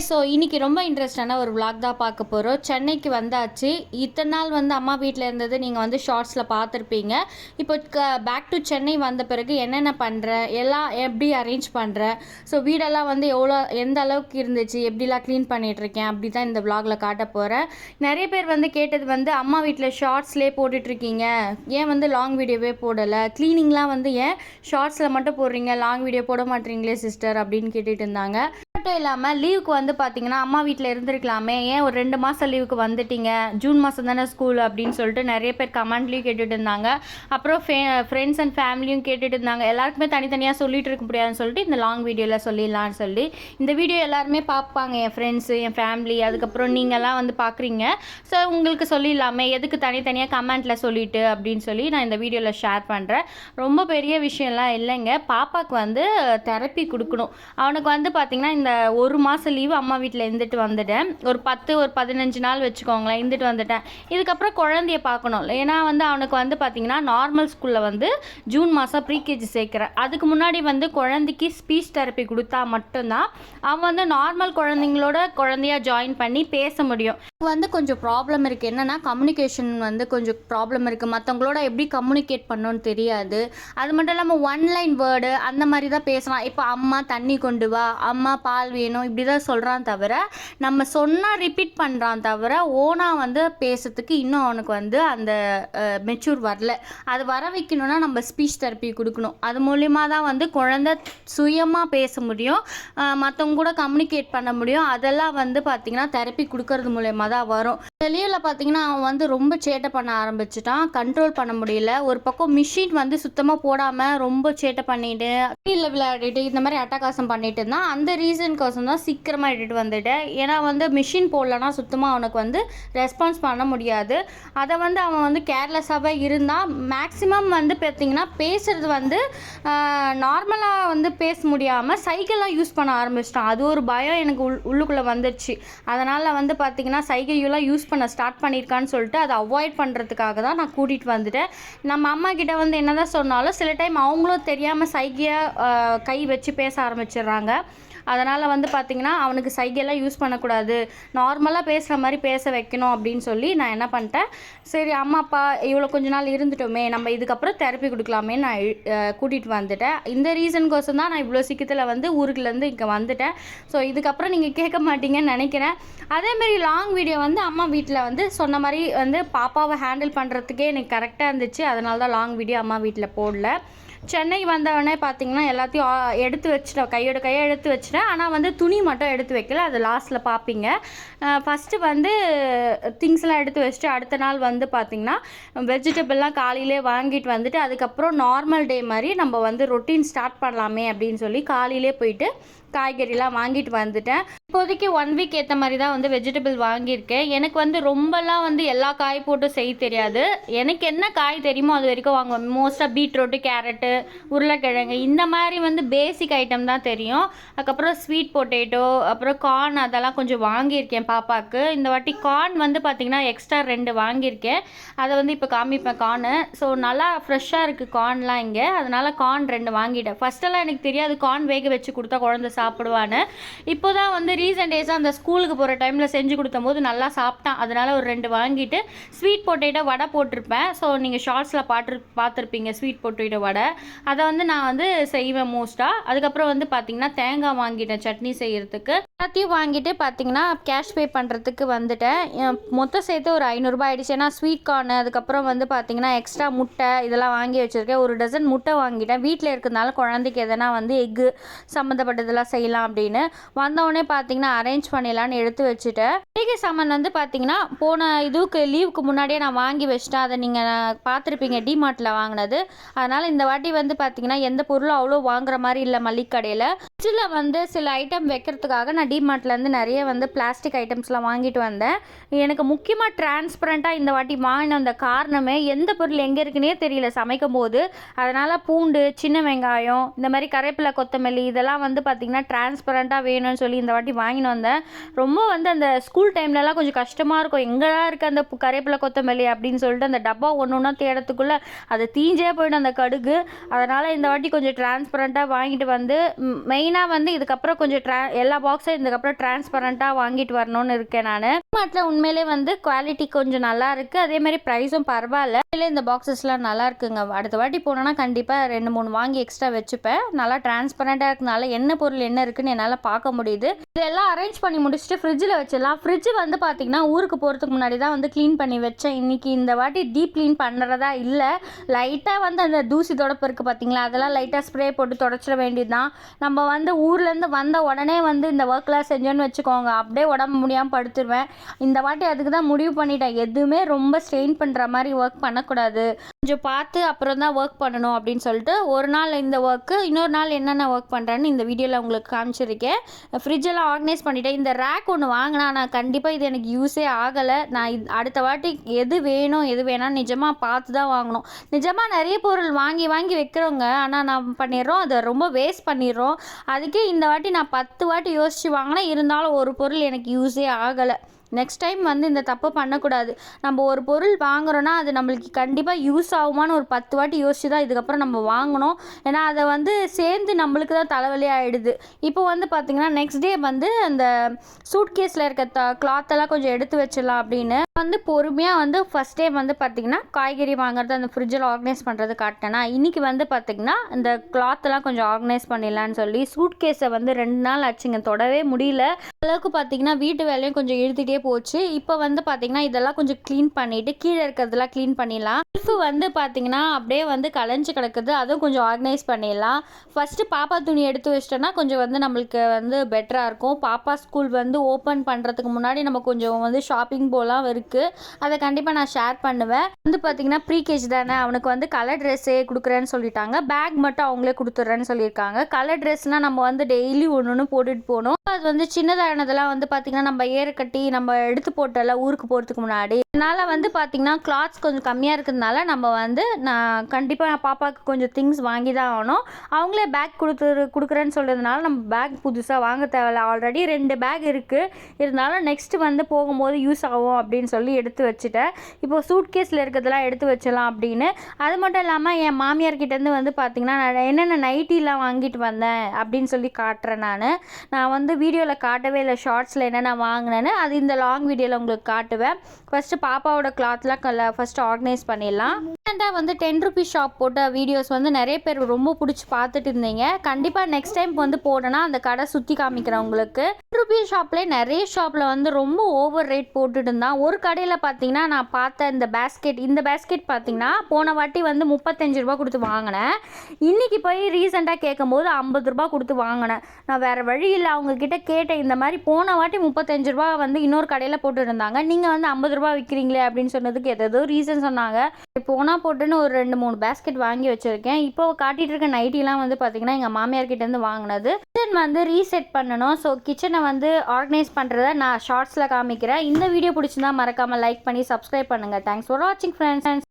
So இன்றைக்கி ரொம்ப இன்ட்ரெஸ்டான ஒரு விளாக் தான் பார்க்க போகிறோம். சென்னைக்கு வந்தாச்சு. இத்தனை நாள் வந்து அம்மா வீட்டில் இருந்தது நீங்கள் வந்து ஷார்ட்ஸில் பார்த்துருப்பீங்க. இப்போ பேக் டு சென்னை வந்த பிறகு என்னென்ன பண்ணுறேன், எல்லாம் எப்படி அரேஞ்ச் பண்ணுறேன், ஸோ வீடெல்லாம் வந்து எந்த அளவுக்கு இருந்துச்சு, எப்படிலாம் க்ளீன் பண்ணிகிட்ருக்கேன், அப்படி தான் இந்த விளாகில் காட்ட போகிறேன். நிறைய பேர் வந்து கேட்டது வந்து அம்மா வீட்டில் ஷார்ட்ஸ்லேயே போட்டுட்ருக்கீங்க, ஏன் வந்து லாங் வீடியோவே போடலை, க்ளீனிங்லாம் வந்து ஏன் ஷார்ட்ஸில் மட்டும் போடுறீங்க, லாங் வீடியோ போட மாட்டீங்களே சிஸ்டர் அப்படின்னு கேட்டுட்டு இருந்தாங்க. மட்டும் இல்லாமல் லீவுக்கு வந்து பார்த்தீங்கன்னா அம்மா வீட்டில் இருந்திருக்கலாமே, ஏன் ஒரு 2 மாதம் லீவுக்கு வந்துட்டீங்க, ஜூன் மாதம் தானே ஸ்கூல் அப்படின்னு சொல்லிட்டு நிறைய பேர் கமெண்ட்லேயும் கேட்டுட்டு இருந்தாங்க. அப்புறம் ஃப்ரெண்ட்ஸ் அண்ட் ஃபேமிலியும் கேட்டுட்டு இருந்தாங்க. எல்லாருக்குமே தனித்தனியாக சொல்லிட்டு இருக்க முடியாதுன்னு சொல்லிட்டு இந்த லாங் வீடியோவில் சொல்லிடலான்னு சொல்லி இந்த வீடியோ எல்லாருமே பார்ப்பாங்க, என் ஃப்ரெண்ட்ஸு, என் ஃபேமிலி, அதுக்கப்புறம் நீங்கள்லாம் வந்து பார்க்குறீங்க. ஸோ உங்களுக்கு சொல்லிடலாமே, எதுக்கு தனித்தனியாக கமெண்ட்டில் சொல்லிட்டு அப்படின்னு சொல்லி நான் இந்த வீடியோவில் ஷேர் பண்ணுறேன். ரொம்ப பெரிய விஷயம்லாம் இல்லைங்க. பாப்பாவுக்கு வந்து தெரப்பி கொடுக்கணும். அவனுக்கு வந்து பார்த்திங்கன்னா இந்த 1 மாதம் லீவு அம்மா வீட்டில் இருந்துட்டு வந்துட்டேன். ஒரு 15 நாள் வச்சுக்கோங்களேன், இருந்துட்டு வந்துட்டேன். இதுக்கப்புறம் குழந்தைய பார்க்கணும். ஏன்னா வந்து அவனுக்கு வந்து பார்த்திங்கன்னா நார்மல் ஸ்கூலில் வந்து ஜூன் மாதம் ப்ரீகேஜி சேர்க்குறேன். அதுக்கு முன்னாடி வந்து குழந்தைக்கு ஸ்பீச் தெரப்பி கொடுத்தா மட்டும்தான் அவன் வந்து நார்மல் குழந்தையாக ஜாயின் பண்ணி பேச முடியும். வந்து கொஞ்சம் ப்ராப்ளம் இருக்குது. என்னென்னா கம்யூனிகேஷன் வந்து கொஞ்சம் ப்ராப்ளம் இருக்குது. மற்றவங்களோட எப்படி கம்யூனிகேட் பண்ணணும்னு தெரியாது. அது மட்டும் இல்லாமல் 1 லைன் வேர்டு அந்த மாதிரி தான் பேசலாம். இப்போ அம்மா தண்ணி கொண்டு வா, அம்மா பால் வேணும், இப்படி தான் சொல்கிறான் தவிர நம்ம சொன்னால் ரிப்பீட் பண்ணுறான் தவிர ஓனாக வந்து பேசுறதுக்கு இன்னும் அவனுக்கு வந்து அந்த மெச்சூர் வரல. அது வர வைக்கணும்னா நம்ம ஸ்பீச் தெரப்பி கொடுக்கணும். அது மூலிமா தான் வந்து குழந்தை சுயமாக பேச முடியும், மற்றவங்க கூட கம்யூனிகேட் பண்ண முடியும். அதெல்லாம் வந்து பார்த்திங்கன்னா தெரப்பி கொடுக்கறது மூலயமா தான் வரும். இந்த லீவில் பார்த்திங்கன்னா அவன் வந்து ரொம்ப சேட்டை பண்ண ஆரம்பிச்சிட்டான். கண்ட்ரோல் பண்ண முடியல. ஒரு பக்கம் மிஷின் வந்து சுத்தமாக போடாமல் ரொம்ப சேட்டை பண்ணிட்டு கீழே விளையாடிட்டு இந்த மாதிரி அட்டகாசம் பண்ணிட்டு இருந்தான். அந்த ரீசனுக்கோசம் தான் சீக்கிரமாக எடுத்துகிட்டு வந்துட்டேன். ஏன்னா வந்து மிஷின் போடலன்னா சுத்தமாக அவனுக்கு வந்து ரெஸ்பான்ஸ் பண்ண முடியாது. அதை வந்து அவன் வந்து கேர்லெஸ்ஸாகவே இருந்தால். மேக்ஸிமம் வந்து பார்த்திங்கன்னா பேசுகிறது வந்து நார்மலாக வந்து பேச முடியாமல் சைக்கிளாக யூஸ் பண்ண ஆரம்பிச்சிட்டான். அது ஒரு பயம் எனக்கு உள்ளுக்குள்ளே வந்துடுச்சு. அதனால் வந்து பார்த்திங்கன்னா சைக்கிளெலாம் யூஸ் பண்ண ஸ்டார்ட் பண்ணியிருக்கான்னு சொல்லிட்டு அதை அவாய்ட் பண்ணுறதுக்காக தான் நான் கூட்டிகிட்டு வந்துட்டேன். நம்ம அம்மா கிட்ட வந்து என்ன தான் சொன்னாலும் சில டைம் அவங்களும் தெரியாமல் சைகையாக கை வச்சு பேச ஆரம்பிச்சிடுறாங்க. அதனால் வந்து பார்த்திங்கன்னா அவனுக்கு சைகையெல்லாம் யூஸ் பண்ணக்கூடாது, நார்மலாக பேசுகிற மாதிரி பேச வைக்கணும் அப்படின்னு சொல்லி நான் என்ன பண்ணிட்டேன், சரி அம்மா அப்பா இவ்வளோ கொஞ்ச நாள் இருந்துட்டோமே, நம்ம இதுக்கப்புறம் தெரப்பி கொடுக்கலாமே நான் கூட்டிகிட்டு வந்துட்டேன். இந்த ரீசனுக்கோசம் தான் நான் இவ்வளோ சீக்கிரத்தில் வந்து ஊருக்குலேருந்து இங்கே வந்துட்டேன். ஸோ இதுக்கப்புறம் நீங்கள் கேட்க மாட்டீங்கன்னு நினைக்கிறேன். அதேமாரி லாங் வீடியோ வந்து அம்மா வீட்டில் வந்து சொன்ன மாதிரி வந்து பாப்பாவை ஹேண்டில் பண்ணுறதுக்கே எனக்கு கரெக்டாக இருந்துச்சு. அதனால தான் லாங் வீடியோ அம்மா வீட்டில் போடல. சென்னை வந்தவொடனே பார்த்திங்கன்னா எல்லாத்தையும் எடுத்து வச்சிட்டேன், கையோட கையை எடுத்து வச்சிட்டேன். ஆனால் வந்து துணி மட்டும் எடுத்து வைக்கல, அது லாஸ்ட்டில் பார்ப்பீங்க. ஃபஸ்ட்டு வந்து திங்ஸ்லாம் எடுத்து வச்சுட்டு அடுத்த நாள் வந்து பார்த்திங்கன்னா வெஜிடபிள்லாம் காலையிலே வாங்கிட்டு வந்துட்டு அதுக்கப்புறம் நார்மல் டே மாதிரி நம்ம வந்து ரொட்டீன் ஸ்டார்ட் பண்ணலாமே அப்படின்னு சொல்லி காலையிலே போயிட்டு காய்கறிலாம் வாங்கிட்டு வந்துட்டேன். இப்போதைக்கு 1 வீக் ஏற்ற மாதிரி தான் வந்து வெஜிடபிள் வாங்கியிருக்கேன். எனக்கு வந்து ரொம்பலாம் வந்து எல்லா காய் போட்டு செய்ய தெரியாது. எனக்கு என்ன காய் தெரியுமோ அது வரைக்கும் வாங்குவேன். மோஸ்ட்டாக பீட்ரூட்டு, கேரட்டு, உருளைக்கிழங்கு இந்த மாதிரி வந்து பேசிக் ஐட்டம் தான் தெரியும். அதுக்கப்புறம் ஸ்வீட் பொட்டேட்டோ, அப்புறம் கார்ன் அதெல்லாம் கொஞ்சம் வாங்கியிருக்கேன் பாப்பாவுக்கு. இந்த வாட்டி கார்ன் வந்து பார்த்திங்கன்னா எக்ஸ்ட்ரா 2 வாங்கியிருக்கேன். அதை வந்து இப்போ காமிப்பேன் கார்னு. ஸோ நல்லா ஃப்ரெஷ்ஷாக இருக்குது கார்ன்லாம் இங்கே. அதனால் கார்ன் 2 வாங்கிட்டேன். ஃபஸ்ட்டெல்லாம் எனக்கு தெரியாது கார்ன் வேக வச்சு கொடுத்தா குழந்தை சாப்பிடுவான்னு. இப்போ தான் வந்து ரீசன்ட் டேஸாக அந்த ஸ்கூலுக்கு போகிற டைமில் செஞ்சு கொடுத்த போது நல்லா சாப்பிட்டான். அதனால் ஒரு 2 வாங்கிட்டு ஸ்வீட் பொட்டேட்டோ வடை போட்டிருப்பேன். ஸோ நீங்கள் ஷார்ட்ஸில் பார்த்துருப்பீங்க ஸ்வீட் பொட்டேட்டோ வடை. அதை வந்து நான் வந்து செய்வேன் மோஸ்ட்டாக. அதுக்கப்புறம் வந்து பார்த்திங்கன்னா தேங்காய் வாங்கிட்டேன் சட்னி செய்கிறதுக்கு. எல்லாத்தையும் வாங்கிட்டு பார்த்திங்கன்னா கேஷ் பே பண்ணுறதுக்கு வந்துட்டேன். மொத்தம் சேர்த்து ஒரு 500 ரூபாய் ஆகிடுச்சு. ஏன்னா ஸ்வீட் கார்னு அதுக்கப்புறம் வந்து பார்த்திங்கன்னா எக்ஸ்ட்ரா முட்டை இதெல்லாம் வாங்கி வச்சுருக்கேன். ஒரு டசன் முட்டை வாங்கிட்டேன். வீட்டில் இருக்கிறதுனால குழந்தைக்கு எதனா வந்து எக்கு சம்மந்தப்பட்டதெல்லாம் செய்யலாம் அப்படின்னு வந்தவுடனே பார்த்திங்கன்னா அரேஞ்ச் பண்ணிடலான்னு எடுத்து வச்சுட்டேன். மளிகை சாமான் வந்து பார்த்திங்கன்னா போன இதுக்கு லீவுக்கு முன்னாடியே நான் வாங்கி வச்சிட்டேன். அதை நீங்கள் பார்த்துருப்பீங்க டிமார்ட்டில் வாங்கினது. அதனால் இந்த வாட்டி வந்து பார்த்திங்கன்னா எந்த பொருளும் அவ்வளோ வாங்குற மாதிரி இல்லை. மளிகை கடையில் ஃப்ரிட்ஜில் வந்து சில ஐட்டம் வைக்கிறதுக்காக நான் டிமார்ட்லேருந்து நிறைய வந்து பிளாஸ்டிக் ஐட்டம்ஸ்லாம் வாங்கிட்டு வந்தேன். எனக்கு முக்கியமாக டிரான்ஸ்பரண்ட்டாக இந்த வாட்டி வாங்கின அந்த காரணமே எந்த பொருள் எங்கே இருக்குன்னே தெரியல சமைக்கும் போது. அதனால் பூண்டு, சின்ன வெங்காயம், இந்த மாதிரி கருவேப்பிலை, கொத்தமல்லி இதெல்லாம் வந்து பார்த்திங்கன்னா ஏன்னா டிரான்ஸ்பரண்ட்டாக வேணும்னு சொல்லி இந்த வாட்டி வாங்கின்னு வந்தேன். ரொம்ப வந்து அந்த ஸ்கூல் டைம்லலாம் கொஞ்சம் கஷ்டமாக இருக்கும், எங்கடா இருக்குது அந்த கருவேப்பிலை கொத்தமல்லி அப்படின்னு சொல்லிட்டு அந்த டப்பா ஒன்று ஒன்றா தேடத்துக்குள்ளே அது தீஞ்சே போயிடும் அந்த கடுகு. அதனால் இந்த வாட்டி கொஞ்சம் டிரான்ஸ்பரண்ட்டாக வாங்கிட்டு வந்து மெயினாக வந்து இதுக்கப்புறம் கொஞ்சம் எல்லா பாக்ஸும் இதுக்கப்புறம் டிரான்ஸ்பரண்ட்டாக வாங்கிட்டு வரணும்னு இருக்கேன் நான். மாட்டில் உண்மையிலே வந்து குவாலிட்டி கொஞ்சம் நல்லா இருக்குது, அதேமாதிரி ப்ரைஸும் பரவாயில்ல. இந்த பாக்ஸஸ்லாம் நல்லா இருக்குங்க. அடுத்த வாட்டி போனோன்னா கண்டிப்பாக 2-3 வாங்கி எக்ஸ்ட்ரா வச்சுப்பேன். நல்லா டிரான்ஸ்பரண்ட்டாக இருக்கனால என்ன பொருள் என்ன இருக்குன்னு என்னால் பார்க்க முடியுது. இதெல்லாம் அரேஞ்ச் பண்ணி முடிச்சுட்டு ஃப்ரிட்ஜில் வச்சிடலாம். ஃப்ரிட்ஜ் வந்து பார்த்திங்கன்னா ஊருக்கு போகிறதுக்கு முன்னாடி தான் வந்து க்ளீன் பண்ணி வச்சேன். இன்றைக்கி இந்த வாட்டி டீப் க்ளீன் பண்ணுறதா இல்லை, லைட்டாக வந்து அந்த தூசி தொடப்பு இருக்குது பார்த்தீங்களா, அதெல்லாம் லைட்டாக ஸ்ப்ரே போட்டு தொடச்சிட வேண்டியது தான். நம்ம வந்து ஊர்லேருந்து வந்த உடனே வந்து இந்த ஒர்க்லாம் செஞ்சோன்னு வச்சுக்கோங்க, அப்படியே உடம்பு முடியாமல் படுத்துருவேன். இந்த வாட்டி அதுக்கு தான் முடிவு பண்ணிட்டேன், எதுவுமே ரொம்ப ஸ்ட்ரெயின் பண்ணுற மாதிரி ஒர்க் பண்ணக்கூடாது, கொஞ்சம் பார்த்து அப்புறம் தான் ஒர்க் பண்ணணும் அப்படின்னு சொல்லிட்டு ஒரு நாள் இந்த ஒர்க்கு, இன்னொரு நாள் என்னென்ன ஒர்க் பண்ணுறேன்னு இந்த வீடியோவில் உங்களுக்கு காமிச்சிருக்கேன். ஃப்ரிட்ஜெல்லாம் ஆர்கனைஸ் பண்ணிட்டேன். இந்த ரேக் ஒன்று வாங்கினா நான் கண்டிப்பாக இது எனக்கு யூஸே ஆகலை. நான் அடுத்த வாட்டி எது வேணும் எது வேணாம்னு நிஜமாக பார்த்து தான் வாங்கணும். நிஜமாக நிறைய பொருள் வாங்கி வாங்கி வைக்கிறோங்க, ஆனால் நான் பண்ணிடுறோம், அதை ரொம்ப வேஸ்ட் பண்ணிடுறோம். அதுக்கே இந்த வாட்டி நான் 10 வாட்டி யோசித்து வாங்கினேன், இருந்தாலும் ஒரு பொருள் எனக்கு யூஸே ஆகலை. நெக்ஸ்ட் டைம் வந்து இந்த தப்பை பண்ணக்கூடாது. நம்ம ஒரு பொருள் வாங்குகிறோன்னா அது நம்மளுக்கு கண்டிப்பாக யூஸ் ஆகுமான்னு ஒரு 10 வாட்டி யோசிச்சு தான் இதுக்கப்புறம் நம்ம வாங்கணும். ஏன்னா அதை வந்து சேர்ந்து நம்மளுக்கு தான் தலைவலி ஆகிடுது. இப்போ வந்து பார்த்திங்கன்னா நெக்ஸ்ட் டே வந்து அந்த சூட் கேஸில் இருக்க கிளாத்தெல்லாம் கொஞ்சம் எடுத்து வச்சிடலாம் அப்படின்னு வந்து பொறுமையாக வந்து ஃபஸ்ட் டே வந்து பார்த்திங்கன்னா காய்கறி வாங்குறது அந்த ஃப்ரிட்ஜில் ஆர்கனைஸ் பண்ணுறது காட்டினேன்னா, இன்றைக்கி வந்து பார்த்திங்கன்னா இந்த கிளாத்தெல்லாம் கொஞ்சம் ஆர்கனைஸ் பண்ணிடலான்னு சொல்லி சூட் கேஸை வந்து 2 நாள் ஆச்சுங்க, தொடவே முடியல. அளவுக்கு பார்த்திங்கன்னா வீட்டு வேலையும் கொஞ்சம் இழுத்துகிட்டே போச்சு. இப்போ வந்து பார்த்திங்கன்னா இதெல்லாம் கொஞ்சம் க்ளீன் பண்ணிவிட்டு கீழே இருக்கிறதெல்லாம் க்ளீன் பண்ணிடலாம். செல்ஃபு வந்து பார்த்திங்கன்னா அப்படியே வந்து கலைஞ்சு கிடக்குது, அதுவும் கொஞ்சம் ஆர்கனைஸ் பண்ணிடலாம். ஃபஸ்ட்டு பாப்பா துணி எடுத்து வச்சிட்டோன்னா கொஞ்சம் வந்து நம்மளுக்கு வந்து பெட்டராக இருக்கும். பாப்பா ஸ்கூல் வந்து ஓப்பன் பண்ணுறதுக்கு முன்னாடி நம்ம கொஞ்சம் வந்து ஷாப்பிங் போகலாம் இருக்குது, அதை கண்டிப்பாக நான் ஷேர் பண்ணுவேன். வந்து பார்த்திங்கன்னா ப்ரீகேஜி தானே, அவனுக்கு வந்து கலர் ட்ரெஸ்ஸே கொடுக்குறேன்னு சொல்லிட்டாங்க, பேக் மட்டும் அவங்களே கொடுத்துட்றேன்னு சொல்லியிருக்காங்க. கலர் ட்ரெஸ்னால் நம்ம வந்து டெய்லி ஒன்று போட்டுட்டு போகணும். அது வந்து சின்னதானதெல்லாம் வந்து பார்த்திங்கன்னா நம்ம ஏற கட்டி நம்ம எடுத்து போட்டல ஊருக்கு போகிறதுக்கு முன்னாடி. அதனால் வந்து பார்த்திங்கன்னா கிளாத்ஸ் கொஞ்சம் கம்மியாக இருக்கிறதுனால நம்ம வந்து நான் கண்டிப்பாக பாப்பாவுக்கு கொஞ்சம் திங்ஸ் வாங்கி தான் ஆகணும். அவங்களே பேக் கொடுக்குறேன்னு சொல்கிறதுனால நம்ம பேக் புதுசாக வாங்க தேவையில்ல, ஆல்ரெடி 2 பேக் இருக்குது. இருந்தாலும் நெக்ஸ்ட்டு வந்து போகும்போது யூஸ் ஆகும் அப்படின்னு சொல்லி எடுத்து வச்சுட்டேன். இப்போ சூட் கேஸில் இருக்கிறதெல்லாம் எடுத்து வச்சிடலாம் அப்படின்னு. அது மட்டும் இல்லாமல் என் மாமியார்கிட்டேருந்து வந்து பார்த்திங்கன்னா நான் என்னென்ன நைட்டிலாம் வாங்கிட்டு வந்தேன் அப்படின்னு சொல்லி காட்டுறேன். நான் வந்து வீடியோவில் காட்டவே இல்லை ஷார்ட்ஸில் என்னென்ன வாங்கினேன்னு, அது இந்த லாங் வீடியோவில் உங்களுக்கு காட்டுவேன். ஃபஸ்ட்டு பாப்பாவோட கிளாத்லாம் ஃபஸ்ட்டு ஆர்கனைஸ் பண்ணிடலாம். ரீசெண்டாக வந்து 10 ருபீஸ் ஷாப் போட்ட வீடியோஸ் வந்து நிறைய பேர் ரொம்ப பிடிச்சி பார்த்துட்டு இருந்தீங்க. கண்டிப்பாக நெக்ஸ்ட் டைம் வந்து போடனா அந்த கடை சுற்றி காமிக்கிறேன் உங்களுக்கு. 10 ருபீஸ் ஷாப்லேயே நிறைய ஷாப்பில் வந்து ரொம்ப ஓவர் ரேட் போட்டுட்டு இருந்தான். ஒரு கடையில் பார்த்தீங்கன்னா நான் பார்த்த இந்த பேஸ்கெட் பார்த்தீங்கன்னா போன வாட்டி வந்து 35 ரூபா கொடுத்து வாங்கினேன். இன்றைக்கி போய் ரீசெண்டாக கேட்கும்போது 50 ரூபா கொடுத்து வாங்கினேன். நான் வேறு வழி இல்லை அவங்கக்கிட்ட கேட்டேன், இந்த மாதிரி போன வாட்டி 35 ரூபா வந்து இன்னொரு கடையில் போட்டு இருந்தாங்க, நீங்கள் வந்து 50 ரூபா விற்கிறீங்களே அப்படின்னு சொன்னதுக்கு ஏதோ ரீசன் சொன்னாங்க. போனால் போட்டுன்னு ஒரு 2-3 பேஸ்கெட் வாங்கி வச்சுருக்கேன். இப்போ காட்டிகிட்டு இருக்க நைட்டிலாம் வந்து பார்த்திங்கன்னா எங்கள் மாமியார்கிட்டேருந்து வாங்கினது. கிச்சன் வந்து ரீசெட் பண்ணணும். ஸோ கிச்சனை வந்து ஆர்கனைஸ் பண்ணுறதை நான் ஷார்ட்ஸில் காமிக்கிறேன். இந்த வீடியோ பிடிச்சிருந்தா மறக்காமல் லைக் பண்ணி சப்ஸ்கிரைப் பண்ணுங்கள். தேங்க்ஸ் ஃபார் வாட்சிங் ஃப்ரெண்ட்ஸ்.